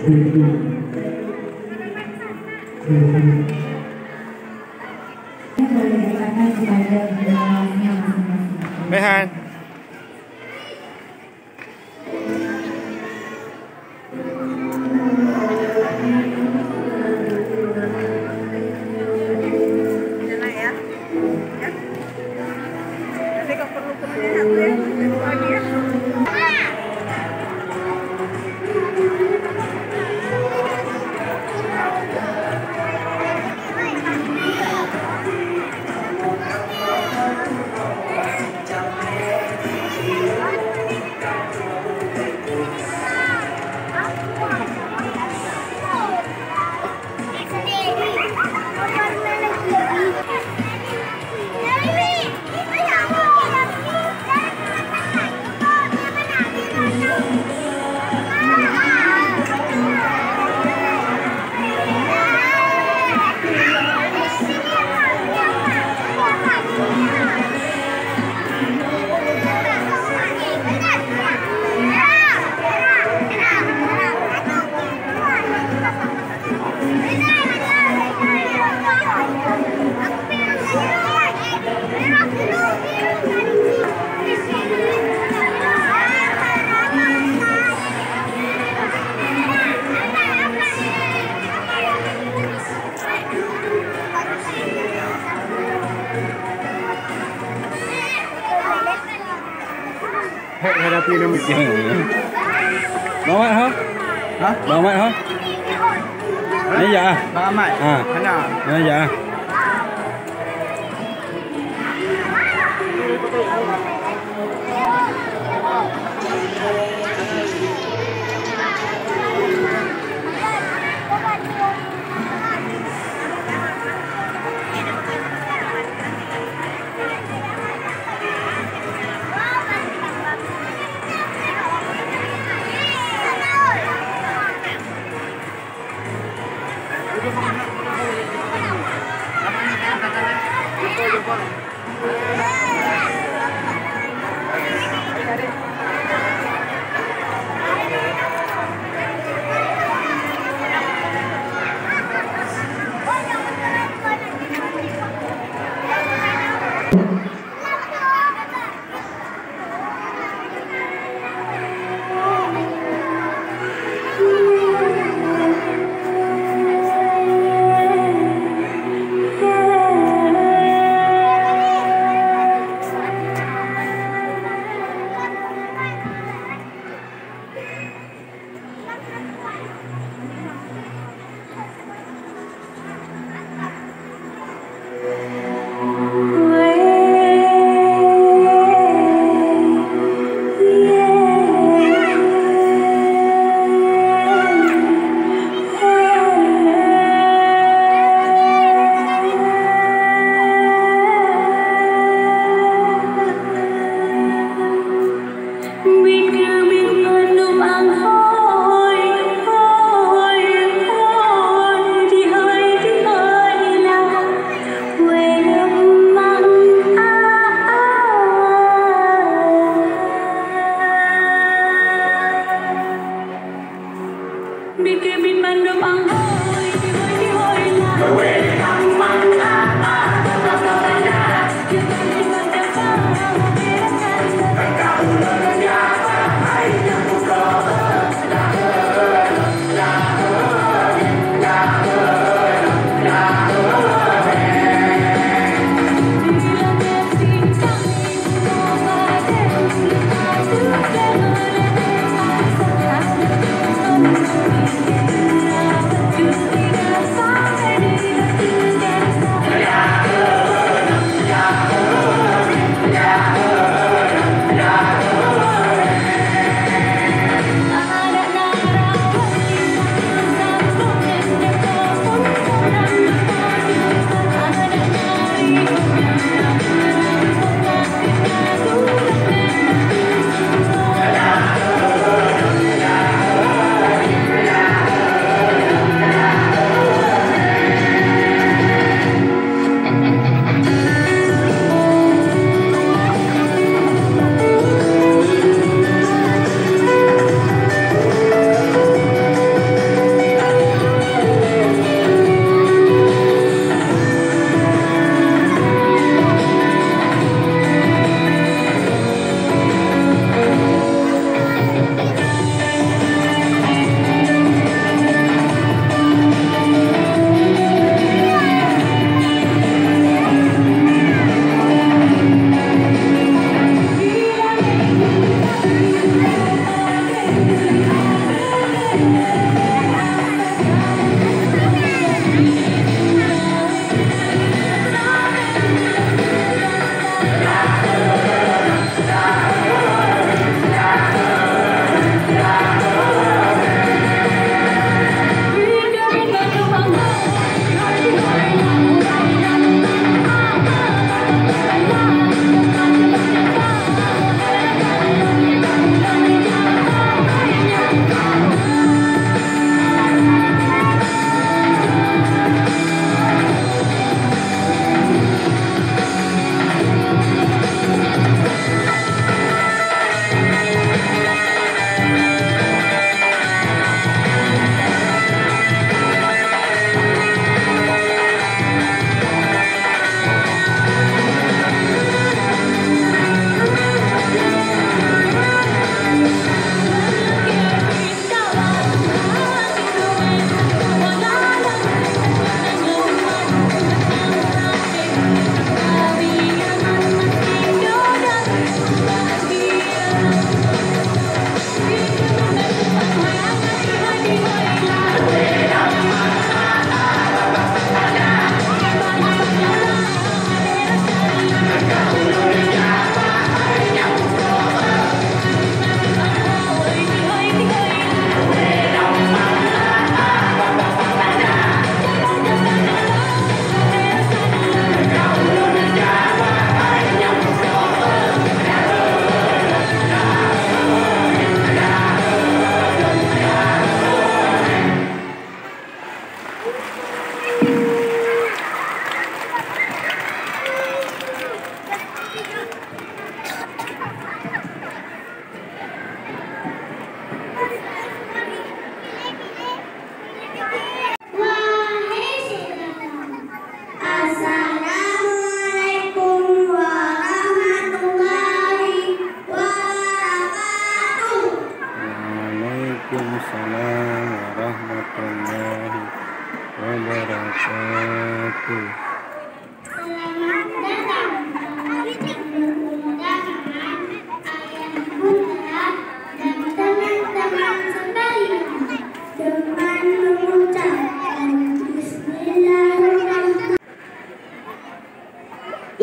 Rehan. Hadapi nama Bang Mat hả? Hả? Bang Mat hả? Nãy giờ Bang Mat. Nãy giờ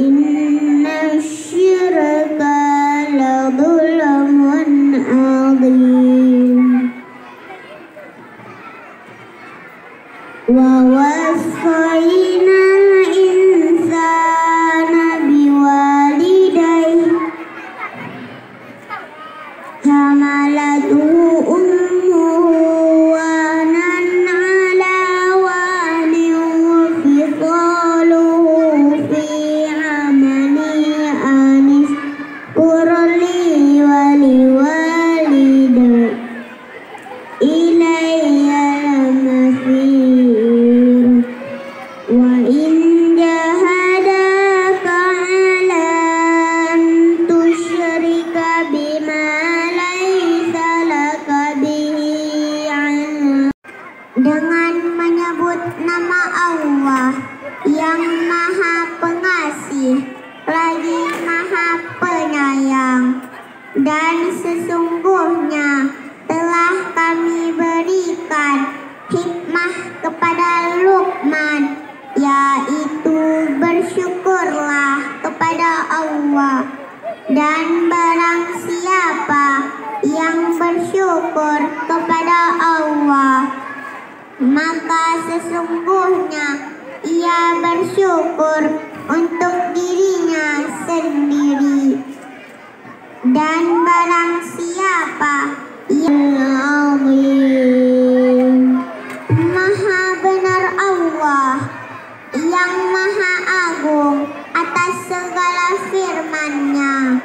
Inna syirka la dhulmun adzim. Wa wassayna insana biwalidayhi hamalatu ummuhu wahanan ala wahnin wa fisaluhu fi amali an ishkur li wa liwalidayya ilayya al-masir. Wa in jahadaka ala an tusyrika bima laysa laka bihi ilm. Dengan menyebut nama Allah yang Maha Pengasih lagi Maha Penyayang, dan sesungguhnya telah kami berikan hikmah kepada Luqman, yaitu bersyukurlah kepada Allah, dan barang siapa yang bersyukur kepada Allah, maka sesungguhnya ia bersyukur untuk dirinya sendiri, dan barang siapa yang azim. Maha benar Allah yang Maha Agung atas segala firman-Nya.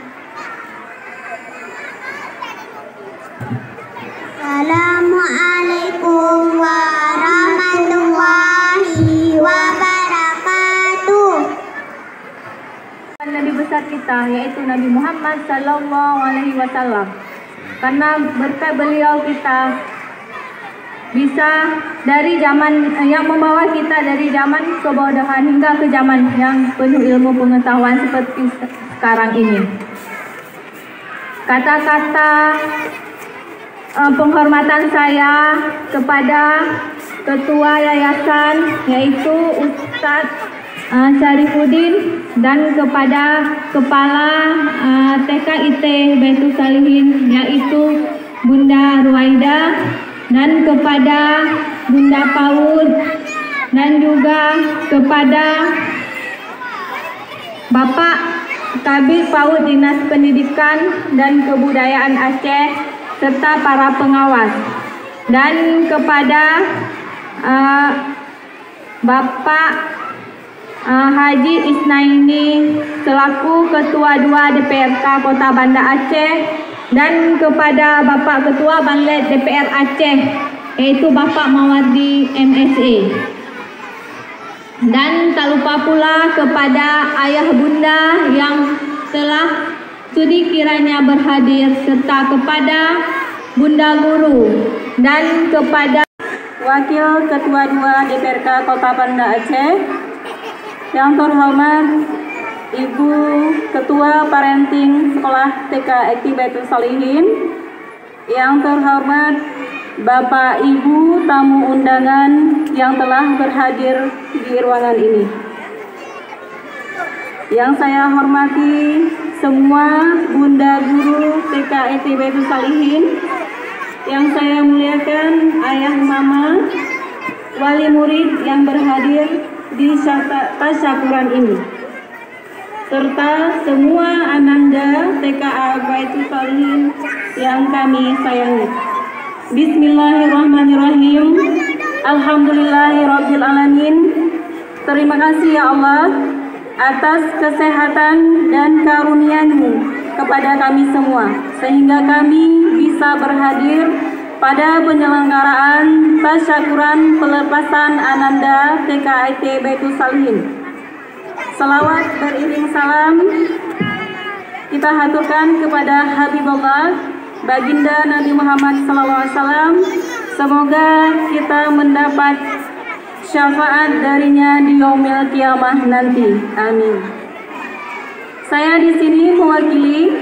Assalamualaikum warahmatullahi wabarakatuh. Nabi besar kita yaitu Nabi Muhammad Sallallahu Alaihi Wasallam. Karena berkat beliau kita bisa dari zaman yang membawa kita dari zaman kebodohan hingga ke zaman yang penuh ilmu pengetahuan seperti sekarang ini. Kata-kata penghormatan saya kepada ketua yayasan yaitu Ustadz Syarifuddin, dan kepada kepala TKIT Baitul Salihin yaitu Bunda Ruwaida, dan kepada Bunda PAUD, dan juga kepada Bapak Kabid PAUD Dinas Pendidikan dan Kebudayaan Aceh serta para pengawas, dan kepada Bapak Haji Isnaini selaku Ketua 2 DPRK Kota Banda Aceh, dan kepada Bapak Ketua Banlet DPR Aceh yaitu Bapak Mawardi MSA, dan tak lupa pula kepada ayah bunda yang telah sudi kiranya berhadir, serta kepada Bunda Guru, dan kepada Wakil Ketua 2 DPRK Kota Banda Aceh yang terhormat Ibu Ketua Parenting Sekolah TK Ekti Baitul Salihin, yang terhormat Bapak Ibu tamu undangan yang telah berhadir di ruangan ini, yang saya hormati semua Bunda Guru TK Ekti Baitul Salihin, yang saya muliakan ayah mama, wali murid yang berhadir di tasyakuran ini, serta semua ananda TKA Baitul Salihin yang kami sayangi. Bismillahirrahmanirrahim. Alhamdulillahirabbil alamin. Terima kasih ya Allah atas kesehatan dan karunia-Mu kepada kami semua, sehingga kami bisa berhadir pada penyelenggaraan tasyakuran pelepasan Ananda TKIT Baitul Salihin. Salawat beriring salam kita haturkan kepada Habibullah Baginda Nabi Muhammad SAW. Semoga kita mendapat syafaat darinya di yaumil kiamah nanti. Amin. Saya di sini mewakili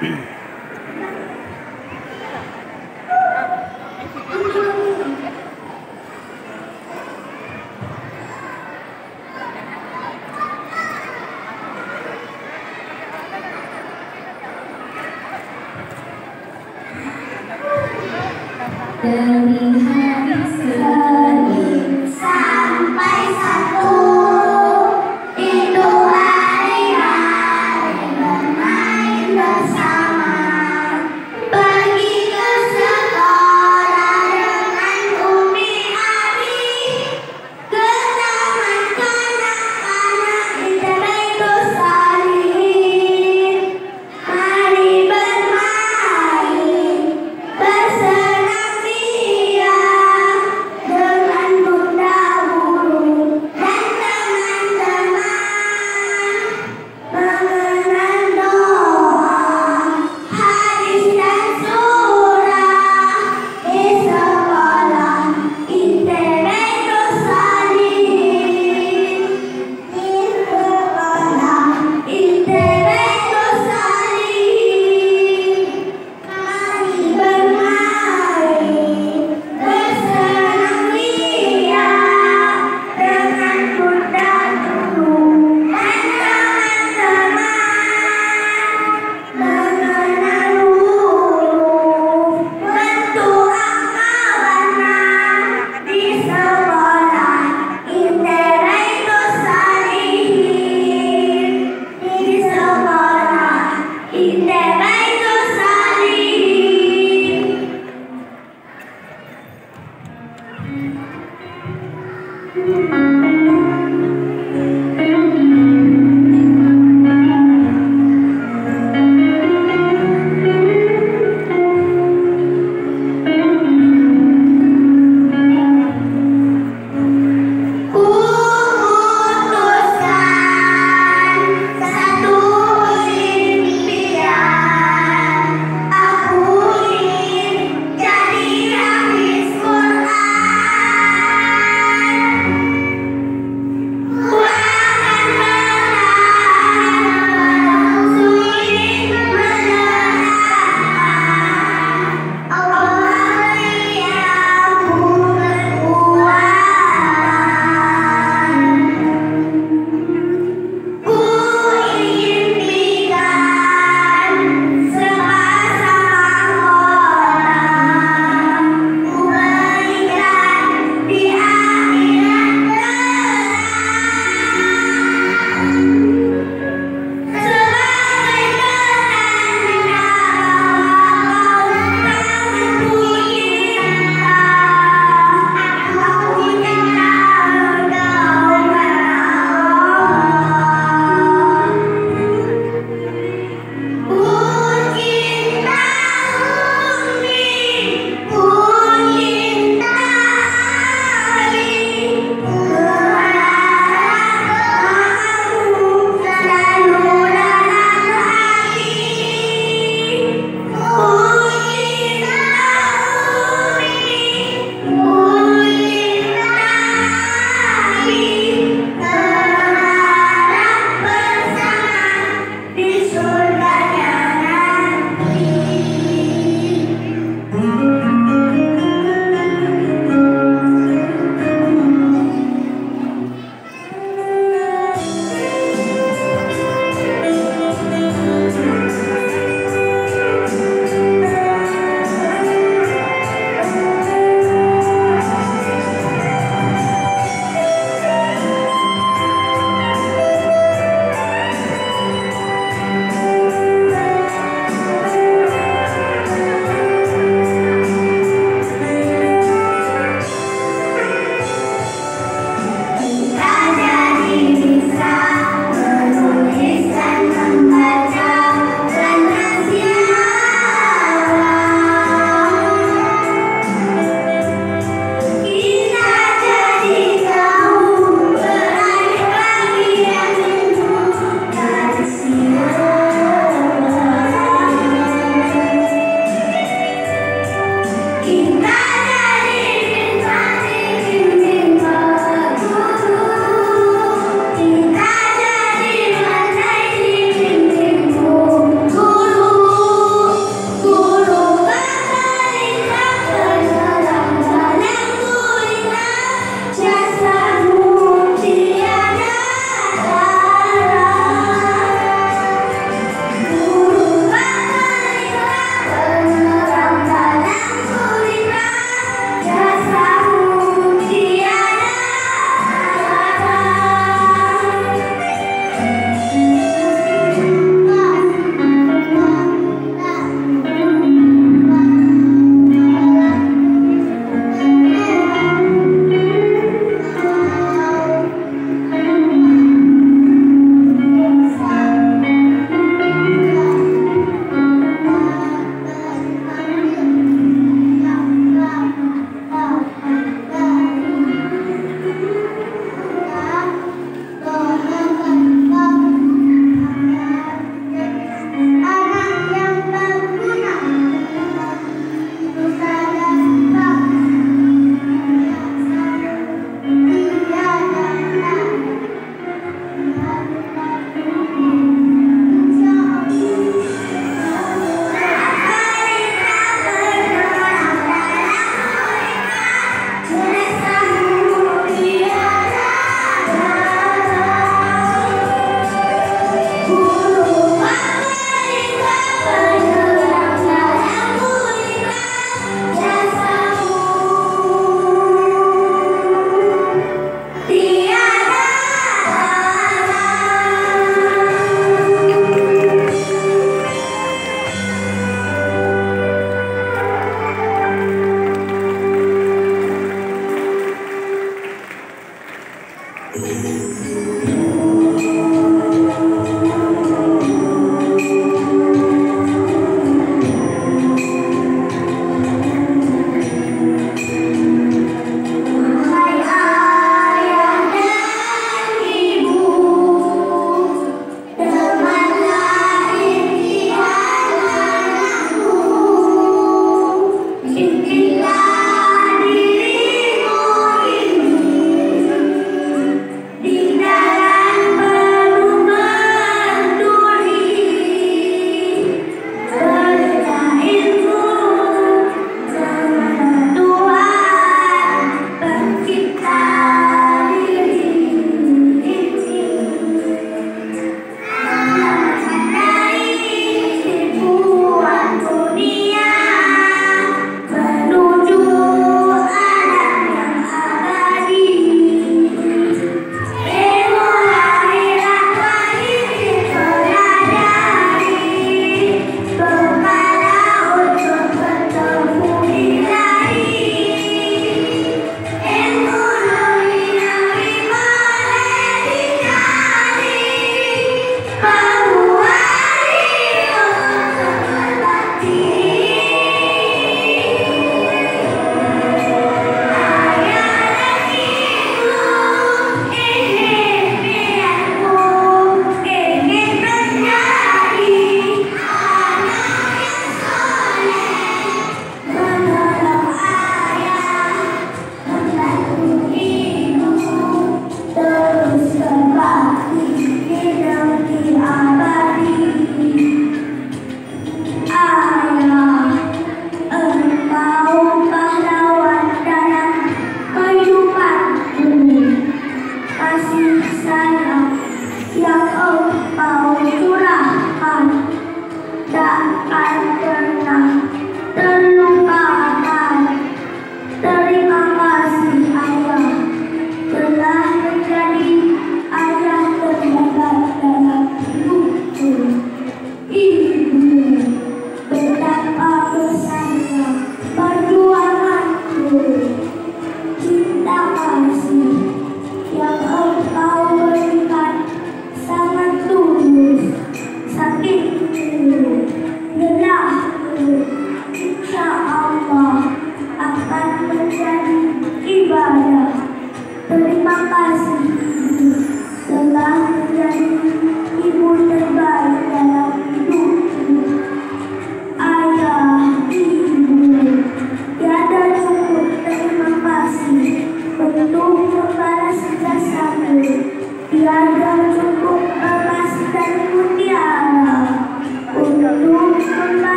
Dari hari Senin sampai Sabtu itu hari-hari bermain bersama, pergi ke sekolah dengan Umi Abi, ke taman kanak-kanak di Baitul Salihin. Mari bermain, bersenang-senang.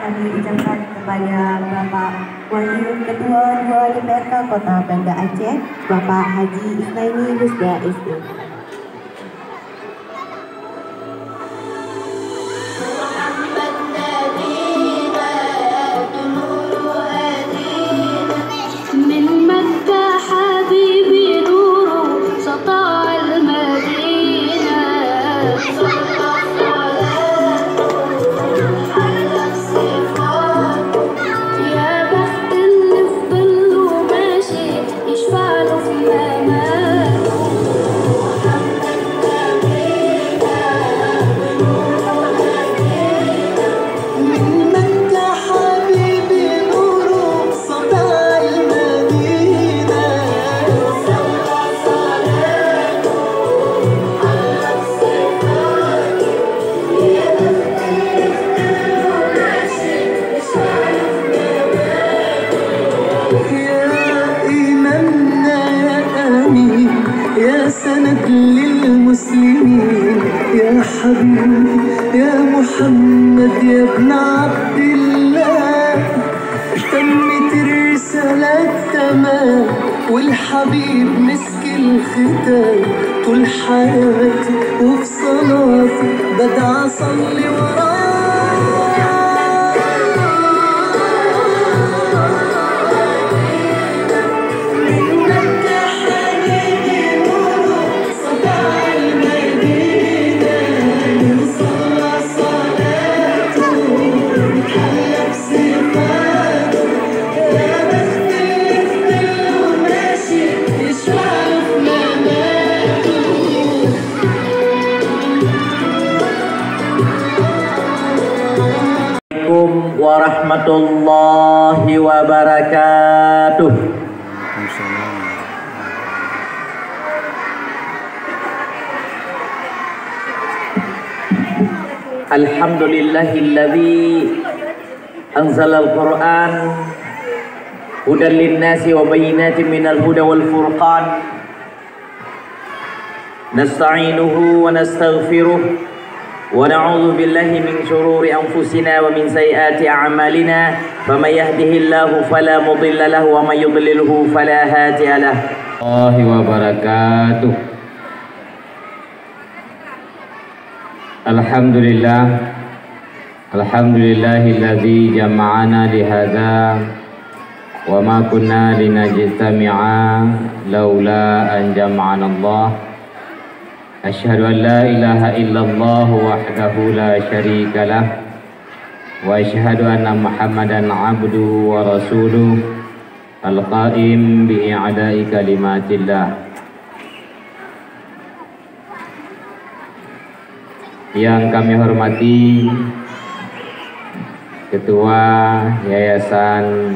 kami ucapkan kepada Bapak Wakil Ketua 2 DPRK Kota Banda Aceh, Bapak Haji Isnaini Husda SD. للمسلمين يا حبيبي يا محمد يا ابن عبد الله، تمت الرسالة تمام والحبيب مسك الختام، طول حياتي وفي صلاتي بدعى أصلي وراه. Warahmatullahi wabarakatuh. Alhamdulillahilladzi anzalal Qur'an hudan linnasi wa bayyinatin minal huda wal furqan. Nasta'inuhu wa nastaghfiruh wa na'udzu billahi min shururi anfusina wa min sayyiati a'malina, faman yahdihillahu fala mudilla lahu wa may yudlilhu fala hadiya lahu. Warahmatullahi wabarakatuh. Alhamdulillah, alhamdulillahilladzi jama'ana lihadza wa ma kunna linajtami'a laula an jama'ana Allah. Asyhadu an la ilaha illallah wahdahu la syarika lah wa asyhadu anna Muhammadan abduhu wa rasuluh al-qa'im bi i'ada'i kalimatillah. Yang kami hormati Ketua Yayasan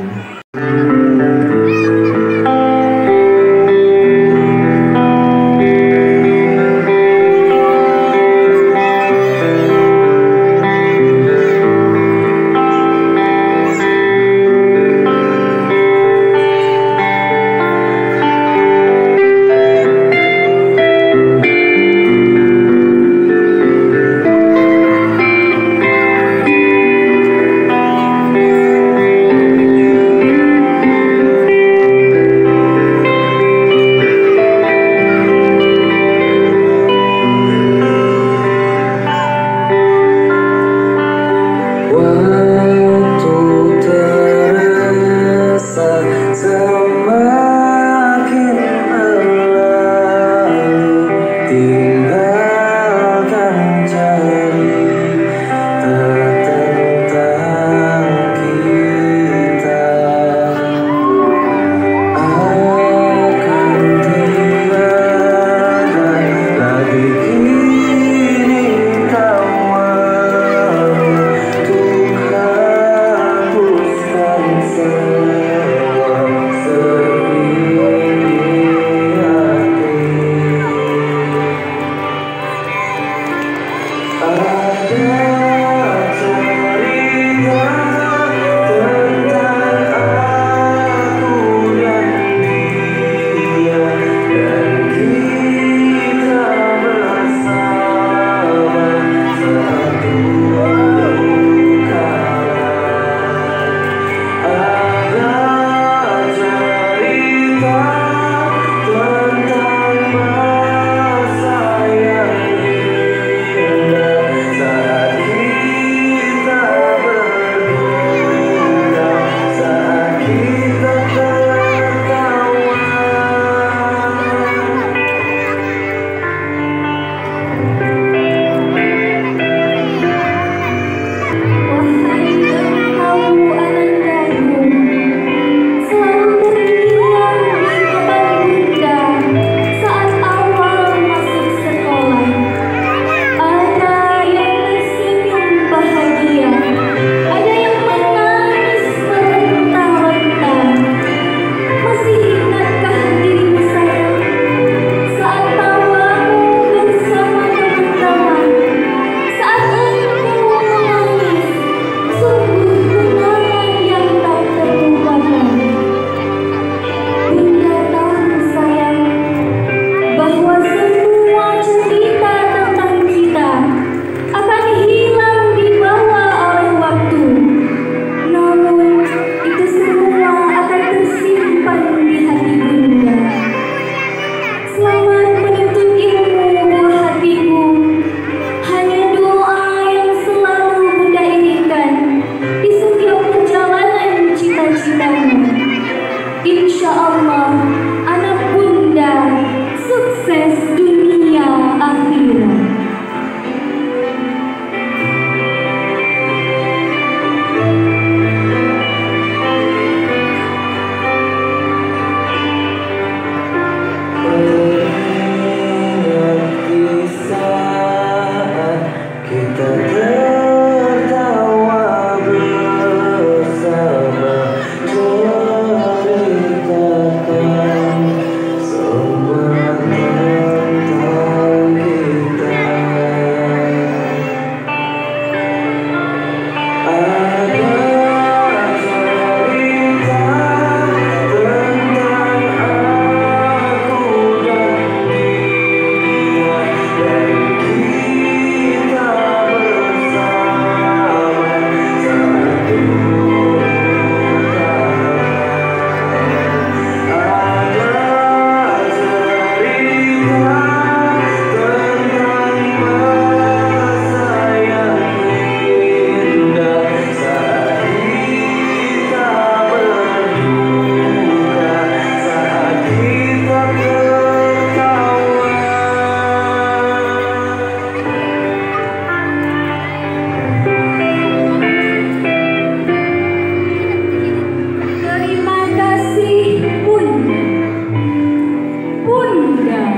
Bunda,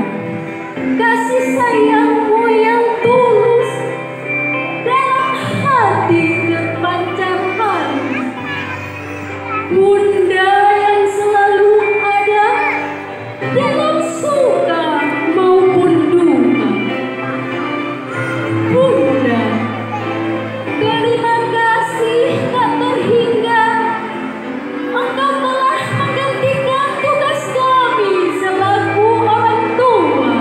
kasih sayangmu yang tulus dalam hati terpancar halus. Bunda yang selalu ada dalam suka maupun duka. Bunda, terima kasih tak terhingga. Engkau telah menggantikan tugas kami selaku orang tua.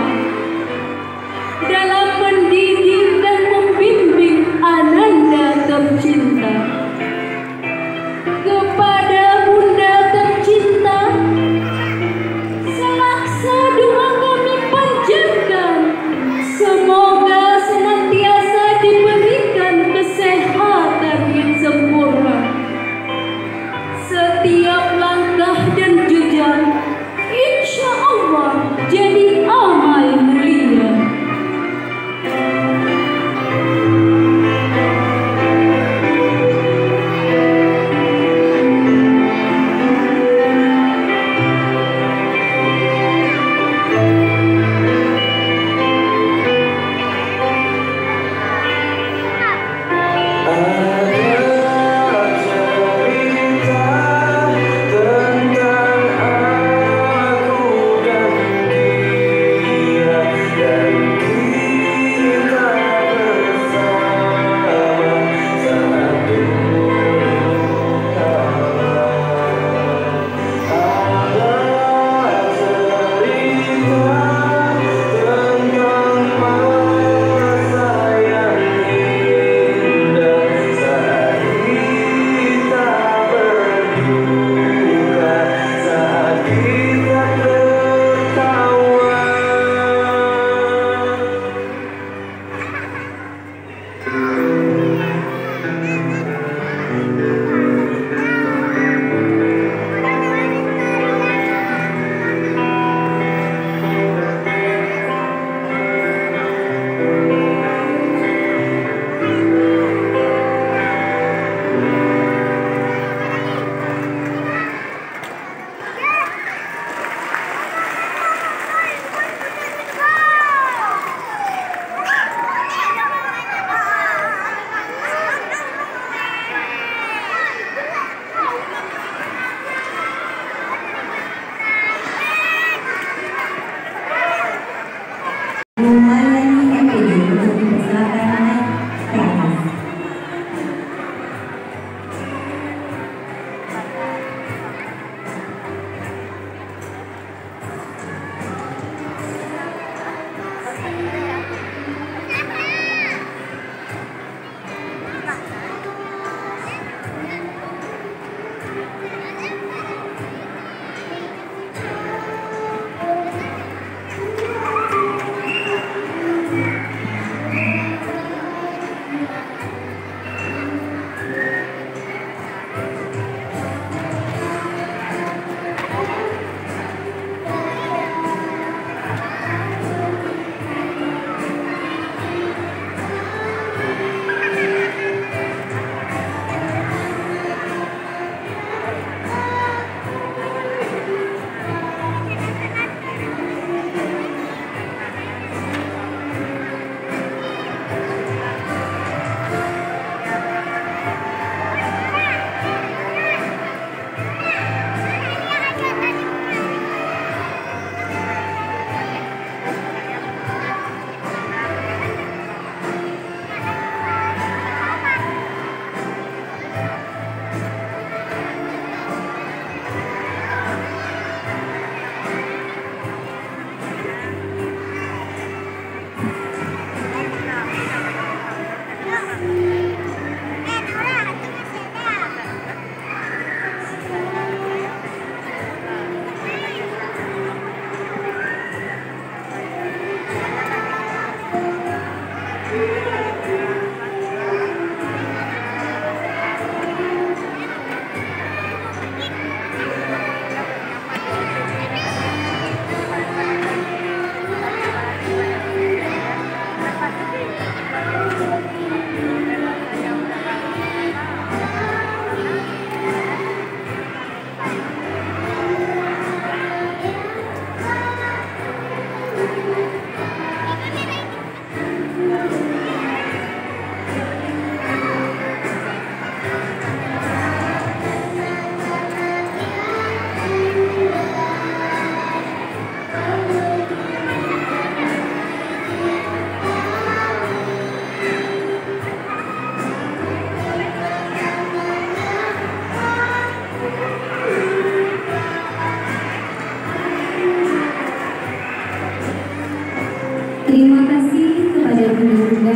Terima kasih kepada bunda-bunda.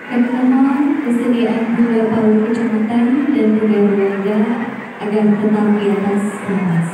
Kami mohon kesediaan Bunda Palu Kecamatan dan Bunda Warga agar tetap di atas kertas.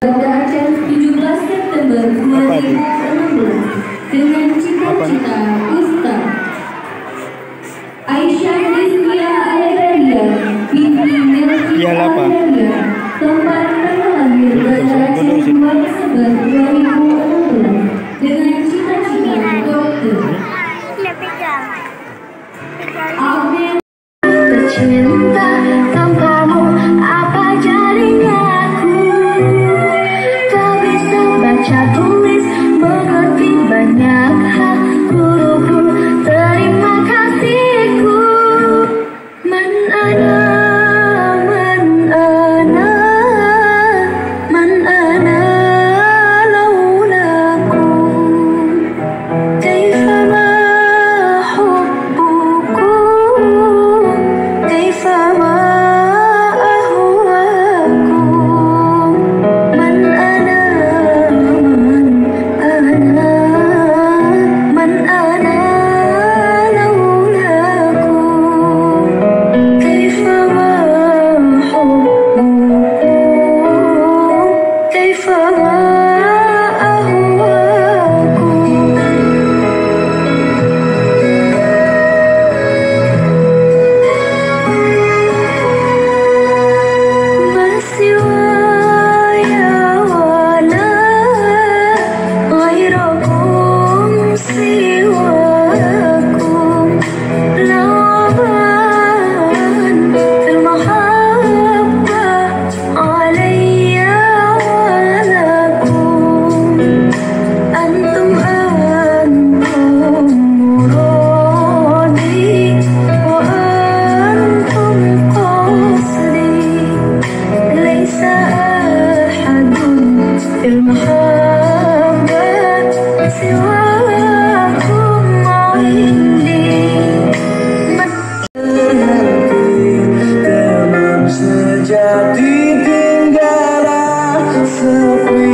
Pada acara 17 September 2016 dengan cita-cita Ustaz Aisyah Rizkia Alegaria binti Melki Alegaria, tempat tanggal lahir pada acara 2 Desember 2016 dengan cita-cita dokter. Cinta tanpamu apa jadinya aku? Tak bisa baca tulis mengerti banyak hal guruku. Terima kasihku. Man ana laulakum. Kaifa ma hubbukum. Kaifa ma ahwakum. Man ana laulakum. Kaifa ma hubbukum. Kaifa ma ahwakum. ما سواي ولا غيركم سواكم لعبان في المحبة علي ولكم. أنتم مرادي وأنتم قصدي. ليس أحد في المحبة سواكم عندي. Teman sejati tinggallah sepi.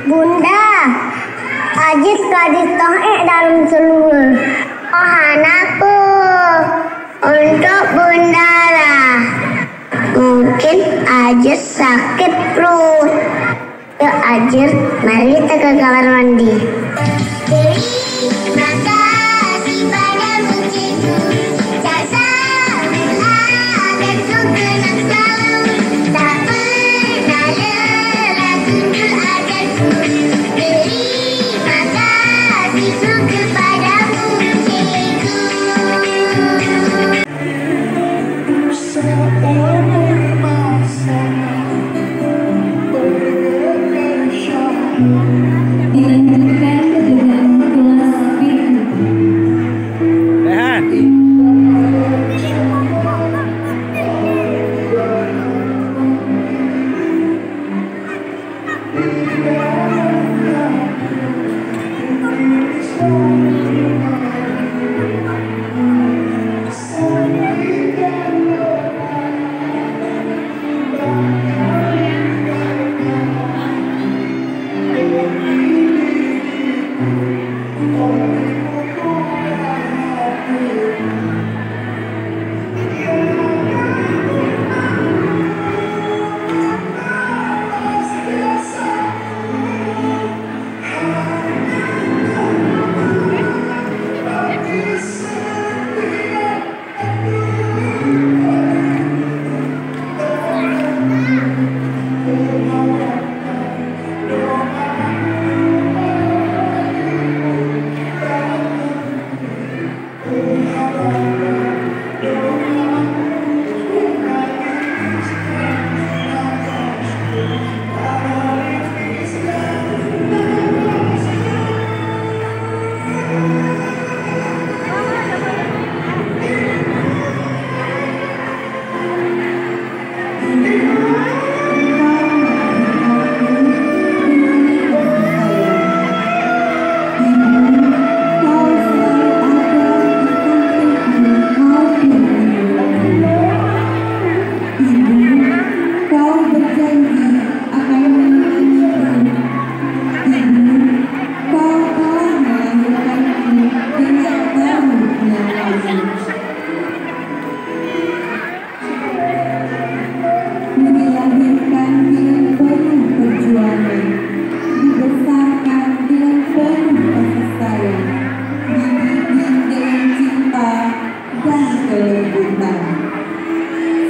Bunda, Ajis gadis tohek dalam seluruh anakku untuk Bunda lah. Mungkin Ajis sakit perut. Yuk Ajis, mari kita ke kamar mandi. Terima kasih padamu cikgu. Tak salah dan sukses selalu. Tak pernah lelah tunjuk ajarku. Terima kasihku kepadamu cikgu. Dilanjutkan dengan kelas kita.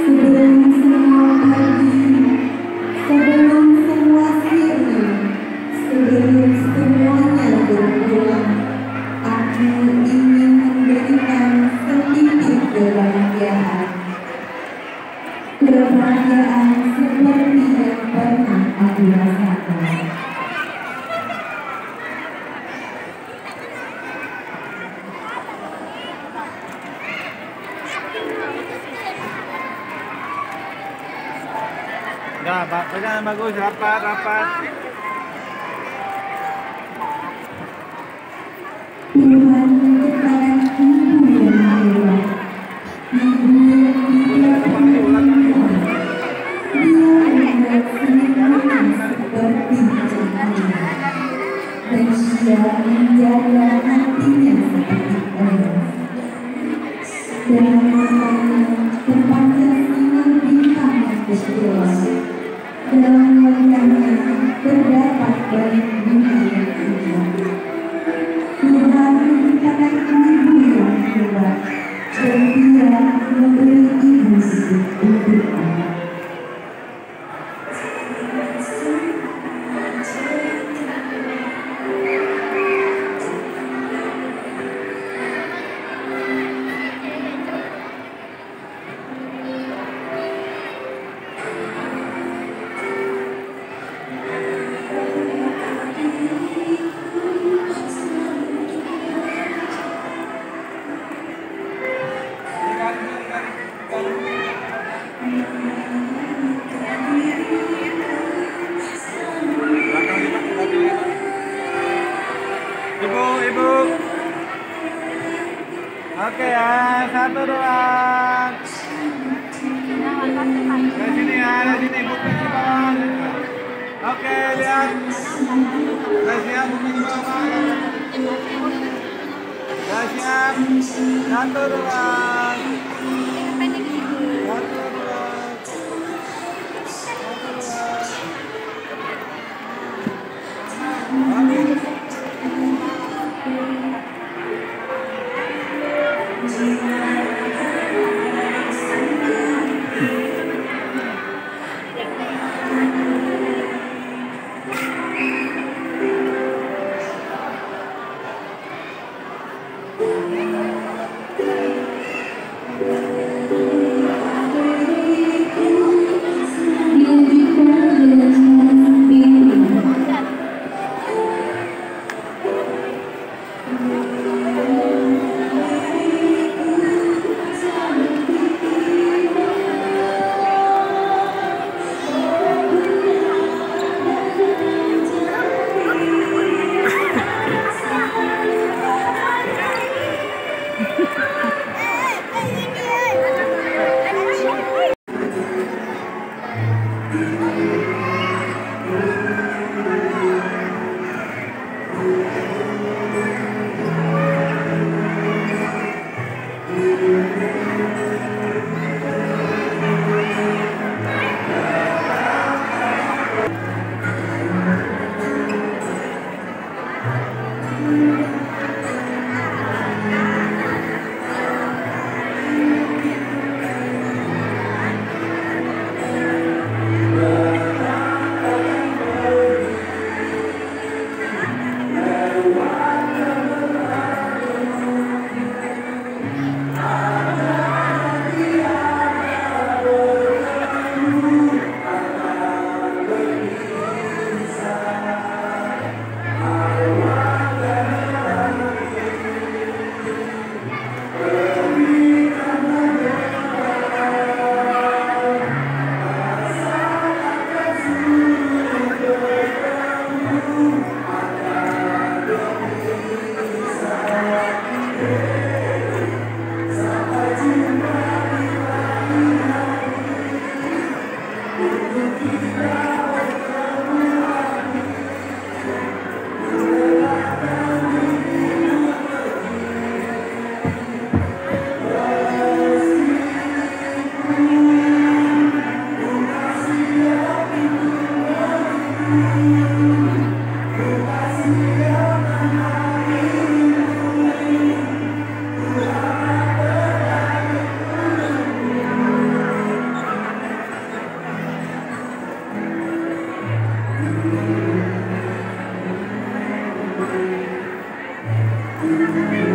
Sebelum semua pergi, sebelum semua sirna, sebelum semuanya berpulang, aku ingin memberikan sedikit kebahagiaan. Kebahagiaan seperti yang pernah aku rasakan. Dah, pegang bagus, rapat. Tuhan menciptakan ibu yang hebat, ibu yang diperlukan. Dia membuat semuanya seperti cahaya, dan dia menjaga hatinya seperti emas. Dengan matanya terpancar sinar bintang yang berkilau. Dalam wajahnya terdapat banyak bunga yang indah. Tuhan menciptakan ibu yang hebat, dan dia memberi ibu hidup untuk anak. Ibu. Oke ya, 1, 2. Dari sini ya, dari sini buka di bawah. Oke, lihat. Sudah siap buka di bawah. Sudah siap. 1, 2. 1, 2. Thank you.